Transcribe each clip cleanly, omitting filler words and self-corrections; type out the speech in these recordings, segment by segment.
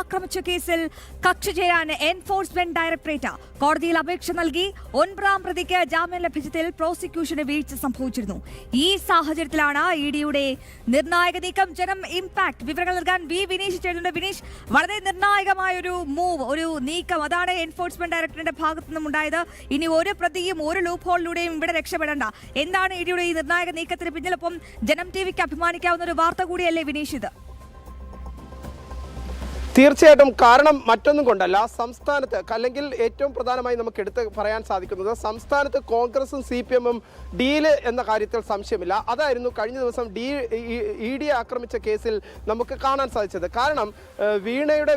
ആക്രമിച്ച കേസിൽ കക്ഷി ചേരാൻ എൻഫോഴ്സ്മെന്റ് ഡയറക്ടറേറ്റ് കോടതിയിൽ അപേക്ഷ നൽകി. 9-ാം പ്രതിക്ക് ജാമ്യം ലഭിച്ചതിൽ പ്രോസിക്യൂഷന് വീഴ്ച സംഭവിച്ചിരുന്നു. ഈ സാഹചര്യത്തിലാണ് ഇഡിയുടെ നിർണായക നീക്കം. ജനം ഇംപാക്ട് വിവരങ്ങൾ നൽകാൻ വിനീഷ് ചേരുന്നുണ്ട്. വിനീഷ്, വളരെ നിർണായകമായ ഒരു മൂവ്, ഒരു നീക്കം അതാണ് എൻഫോഴ്സ്മെന്റ് ഡയറക്ടറിന്റെ ഭാഗത്തു നിന്നും ഉണ്ടായത്. ഇനി ഒരു പ്രതിയും ഒരു ലൂപ്പ് ഹോളിലൂടെയും ഇവിടെ രക്ഷപ്പെടേണ്ട. എന്താണ് ഇഡിയുടെ ഈ നിർണായക നീക്കത്തിന് പിന്നിലൊപ്പം ജനം ടിവിക്ക് അഭിമാനിക്കാവുന്ന ഒരു വാർത്ത കൂടിയല്ലേ വിനീഷ് ഇത്? തീർച്ചയായിട്ടും. കാരണം മറ്റൊന്നും കൊണ്ടല്ല, സംസ്ഥാനത്ത് അല്ലെങ്കിൽ ഏറ്റവും പ്രധാനമായി നമുക്ക് എടുത്ത് പറയാൻ സാധിക്കുന്നത് സംസ്ഥാനത്ത് കോൺഗ്രസും CPM-ഉം ഡീല് എന്ന കാര്യത്തിൽ സംശയമില്ല. അതായിരുന്നു കഴിഞ്ഞ ദിവസം ഇഡി ആക്രമിച്ച കേസിൽ നമുക്ക് കാണാൻ സാധിച്ചത്. കാരണം വീണയുടെ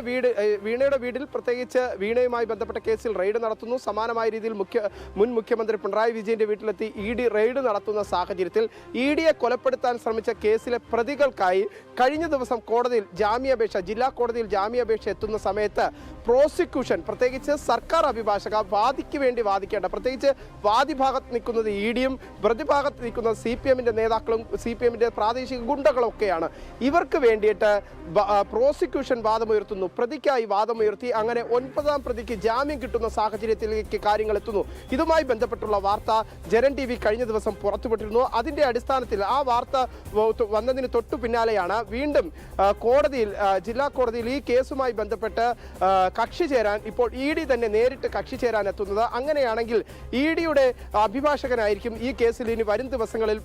വീടിൽ, പ്രത്യേകിച്ച് വീണയുമായി ബന്ധപ്പെട്ട കേസിൽ റെയ്ഡ് നടത്തുന്നു. സമാനമായ രീതിയിൽ മുൻ മുഖ്യമന്ത്രി പിണറായി വിജയന്റെ വീട്ടിലെത്തി ഇഡി റെയ്ഡ് നടത്തുന്ന സാഹചര്യത്തിൽ ഇഡിയെ കൊലപ്പെടുത്താൻ ശ്രമിച്ച കേസിലെ പ്രതികൾക്കായി കഴിഞ്ഞ ദിവസം കോടതിയിൽ ജാമ്യാപേക്ഷ, ജില്ലാ കോടതിയിൽ ജാമ്യാപേക്ഷ എത്തുന്ന സമയത്ത് പ്രോസിക്യൂഷൻ, പ്രത്യേകിച്ച് സർക്കാർ അഭിഭാഷക, വാദിക്ക് വേണ്ടി വാദിക്കേണ്ട, പ്രത്യേകിച്ച് വാദിഭാഗത്ത് നിൽക്കുന്നത് ഇഡിയും പ്രതിഭാഗത്ത് നിൽക്കുന്നത് CPM-ന്റെ നേതാക്കളും CPM-ന്റെ പ്രാദേശിക ഗുണ്ടകളൊക്കെയാണ്. ഇവർക്ക് വേണ്ടിയിട്ട് പ്രോസിക്യൂഷൻ വാദമുയർത്തുന്നു, പ്രതിക്കായി വാദമുയർത്തി. അങ്ങനെ 9-ാം പ്രതിക്ക് ജാമ്യം കിട്ടുന്ന സാഹചര്യത്തിലേക്ക് കാര്യങ്ങൾ എത്തുന്നു. ഇതുമായി ബന്ധപ്പെട്ടുള്ള വാർത്ത ജനം TV കഴിഞ്ഞ ദിവസം പുറത്തുവിട്ടിരുന്നു. അതിന്റെ അടിസ്ഥാനത്തിൽ ആ വാർത്ത വന്നതിന് തൊട്ടു പിന്നാലെയാണ് വീണ്ടും കോടതിയിൽ, ജില്ലാ കോടതിയിൽ ഈ കേസുമായി ബന്ധപ്പെട്ട് കക്ഷി ചേരാൻ ഇപ്പോൾ ഇഡി തന്നെ നേരിട്ട് കക്ഷി ചേരാൻ എത്തുന്നത്. അങ്ങനെയാണെങ്കിൽ ഇഡിയുടെ അഭിഭാഷകനായിരിക്കും ഈ കേസിൽ ഇനി വരും ദിവസങ്ങളിൽ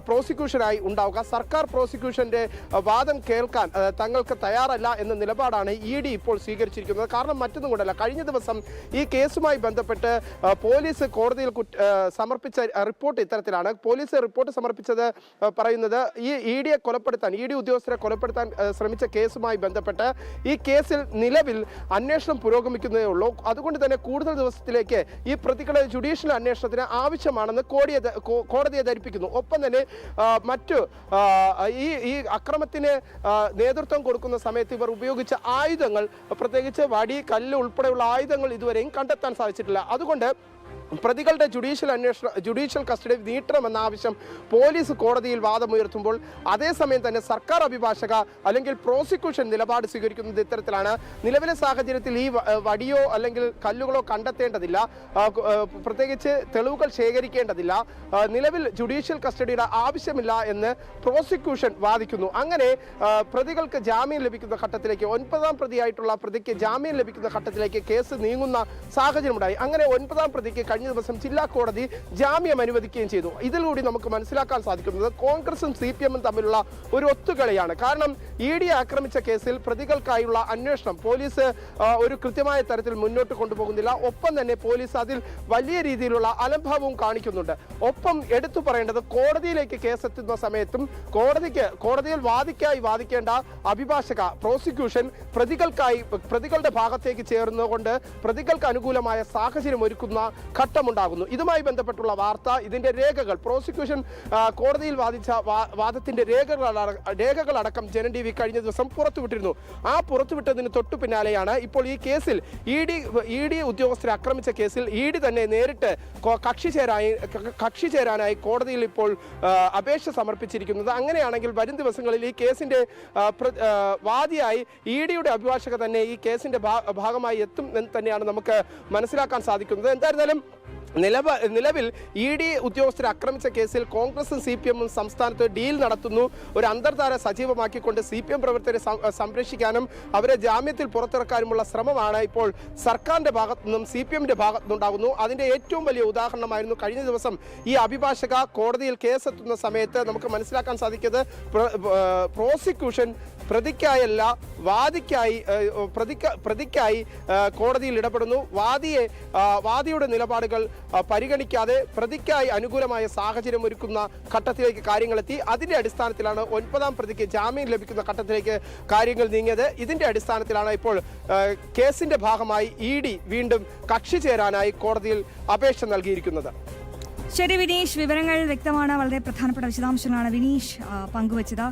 പ്രോസിക്യൂഷനായി ഉണ്ടാവുക. സർക്കാർ പ്രോസിക്യൂഷന്റെ വാദം കേൾക്കാൻ തങ്ങൾക്ക് തയ്യാറല്ല എന്ന നിലപാടാണ് ഇഡി ഇപ്പോൾ സ്വീകരിച്ചിരിക്കുന്നത്. കാരണം മറ്റൊന്നും കൊണ്ടല്ല, കഴിഞ്ഞ ദിവസം ഈ കേസുമായി ബന്ധപ്പെട്ട് പോലീസ് കോടതിയിൽ സമർപ്പിച്ച റിപ്പോർട്ട് ഇത്തരത്തിലാണ്. പോലീസ് റിപ്പോർട്ട് സമർപ്പിച്ചത് പറയുന്നത് ഈ ഇഡിയെ കൊലപ്പെടുത്താൻ, ഇഡി ഉദ്യോഗസ്ഥരെ കൊലപ്പെടുത്താൻ ശ്രമിച്ച കേസുമായി ബന്ധപ്പെട്ട് ഈ കേസിൽ നിലവിൽ അന്വേഷണം പുരോഗമിക്കുന്നതേ ഉള്ളൂ. അതുകൊണ്ട് തന്നെ കൂടുതൽ ദിവസത്തിലേക്ക് ഈ പ്രതികളെ ജുഡീഷ്യൽ അന്വേഷണത്തിന് ആവശ്യമാണെന്ന് കോടതിയെ ധരിപ്പിക്കുന്നു. ഒപ്പം തന്നെ ഈ അക്രമത്തിന് നേതൃത്വം കൊടുക്കുന്ന സമയത്ത് ഇവർ ഉപയോഗിച്ച ആയുധങ്ങൾ, പ്രത്യേകിച്ച് വടി, കല്ല് ഉൾപ്പെടെയുള്ള ആയുധങ്ങൾ ഇതുവരെയും കണ്ടെത്താൻ സാധിച്ചിട്ടില്ല. അതുകൊണ്ട് പ്രതികളുടെ ജുഡീഷ്യൽ കസ്റ്റഡി നീട്ടണമെന്ന ആവശ്യം പോലീസ് കോടതിയിൽ വാദമുയർത്തുമ്പോൾ അതേസമയം തന്നെ സർക്കാർ അഭിഭാഷക അല്ലെങ്കിൽ പ്രോസിക്യൂഷൻ നിലപാട് സ്വീകരിക്കുന്നത് ഇത്തരത്തിലാണ്. നിലവിലെ സാഹചര്യത്തിൽ ഈ വടിയോ അല്ലെങ്കിൽ കല്ലുകളോ കണ്ടെത്തേണ്ടതില്ല, പ്രത്യേകിച്ച് തെളിവുകൾ ശേഖരിക്കേണ്ടതില്ല, നിലവിൽ ജുഡീഷ്യൽ കസ്റ്റഡിയുടെ ആവശ്യമില്ല എന്ന് പ്രോസിക്യൂഷൻ വാദിക്കുന്നു. അങ്ങനെ പ്രതികൾക്ക് ജാമ്യം ലഭിക്കുന്ന ഘട്ടത്തിലേക്ക്, 9-ാം പ്രതിയായിട്ടുള്ള പ്രതിക്ക് ജാമ്യം ലഭിക്കുന്ന ഘട്ടത്തിലേക്ക് കേസ് നീങ്ങുന്ന സാഹചര്യമുണ്ടായി. അങ്ങനെ 9-ാം പ്രതിക്ക് കഴിഞ്ഞ ദിവസം ജില്ലാ കോടതി ജാമ്യം അനുവദിക്കുകയും ചെയ്തു. ഇതിലൂടെ നമുക്ക് മനസ്സിലാക്കാൻ സാധിക്കുന്നത് കോൺഗ്രസും CPM-ഉം തമ്മിലുള്ള ഒരു ഒത്തുകളിയാണ്. കാരണം ഇഡി ആക്രമിച്ച കേസിൽ പ്രതികൾക്കായുള്ള അന്വേഷണം പോലീസ് ഒരു കൃത്യമായ തരത്തിൽ മുന്നോട്ട് കൊണ്ടുപോകുന്നില്ല. ഒപ്പം തന്നെ പോലീസ് അതിൽ വലിയ രീതിയിലുള്ള അലംഭാവവും കാണിക്കുന്നുണ്ട്. ഒപ്പം എടുത്തു പറയേണ്ടത്, കോടതിയിലേക്ക് കേസ് എത്തുന്ന സമയത്തും കോടതിയിൽ വാദിക്കേണ്ട അഭിഭാഷക, പ്രോസിക്യൂഷൻ പ്രതികളുടെ ഭാഗത്തേക്ക് ചേർന്നുകൊണ്ട് പ്രതികൾക്ക് അനുകൂലമായ സാഹചര്യം ഒരുക്കുന്ന ഘട്ടമുണ്ടാകുന്നു. ഇതുമായി ബന്ധപ്പെട്ടുള്ള വാർത്ത, ഇതിന്റെ രേഖകൾ, പ്രോസിക്യൂഷൻ കോടതിയിൽ വാദിച്ച വാദത്തിന്റെ രേഖകളടക്കം ജനം TV കഴിഞ്ഞ ദിവസം പുറത്തുവിട്ടിരുന്നു. ആ പുറത്തുവിട്ടതിന് തൊട്ടു പിന്നാലെയാണ് ഇപ്പോൾ ഈ കേസിൽ ഇഡി ഉദ്യോഗസ്ഥരെ ആക്രമിച്ച കേസിൽ ഇഡി തന്നെ നേരിട്ട് കക്ഷി ചേരാനായി കോടതിയിൽ ഇപ്പോൾ അപേക്ഷ സമർപ്പിച്ചിരിക്കുന്നത്. അങ്ങനെയാണെങ്കിൽ വരും ദിവസങ്ങളിൽ ഈ കേസിന്റെ വാദിയായി ഇഡിയുടെ അഭിഭാഷക തന്നെ ഈ കേസിന്റെ ഭാഗമായി എത്തും എന്ന് തന്നെയാണ് നമുക്ക് മനസ്സിലാക്കാൻ സാധിക്കുന്നത്. എന്തായിരുന്നാലും നിലവിൽ ഇഡി ഉദ്യോഗസ്ഥരെ ആക്രമിച്ച കേസിൽ കോൺഗ്രസും CPM-ഉം സംസ്ഥാനത്ത് ഡീൽ നടത്തുന്നു. ഒരു അന്തർധാര സജീവമാക്കിക്കൊണ്ട് CPM പ്രവർത്തകരെ സംരക്ഷിക്കാനും അവരെ ജാമ്യത്തിൽ പുറത്തിറക്കാനുമുള്ള ശ്രമമാണ് ഇപ്പോൾ സർക്കാരിന്റെ ഭാഗത്തു നിന്നും CPM-ന്റെ ഭാഗത്തു നിന്നുണ്ടാകുന്നു. അതിന്റെ ഏറ്റവും വലിയ ഉദാഹരണമായിരുന്നു കഴിഞ്ഞ ദിവസം ഈ അഭിഭാഷക കോടതിയിൽ കേസെത്തുന്ന സമയത്ത് നമുക്ക് മനസ്സിലാക്കാൻ സാധിക്കുന്നത് പ്രോസിക്യൂഷൻ പ്രതിക്കായല്ല പ്രതിക്കായി കോടതിയിൽ ഇടപെടുന്നു. വാദിയുടെ നിലപാടുകൾ പരിഗണിക്കാതെ പ്രതിക്കായി അനുകൂലമായ സാഹചര്യം ഒരുക്കുന്ന ഘട്ടത്തിലേക്ക് കാര്യങ്ങളെത്തി. അതിന്റെ അടിസ്ഥാനത്തിലാണ് 9-ാം പ്രതിക്ക് ജാമ്യം ലഭിക്കുന്ന ഘട്ടത്തിലേക്ക് കാര്യങ്ങൾ നീങ്ങിയത്. ഇതിന്റെ അടിസ്ഥാനത്തിലാണ് ഇപ്പോൾ കേസിന്റെ ഭാഗമായി ഇഡി വീണ്ടും കക്ഷി ചേരാനായി കോടതിയിൽ അപേക്ഷ നൽകിയിരിക്കുന്നത്. ശരി വിനീഷ്, വിവരങ്ങൾ വ്യക്തമാണ്. വളരെ പ്രധാനപ്പെട്ട വിശദാംശങ്ങളാണ് വിനീഷ് പങ്കുവച്ചത്.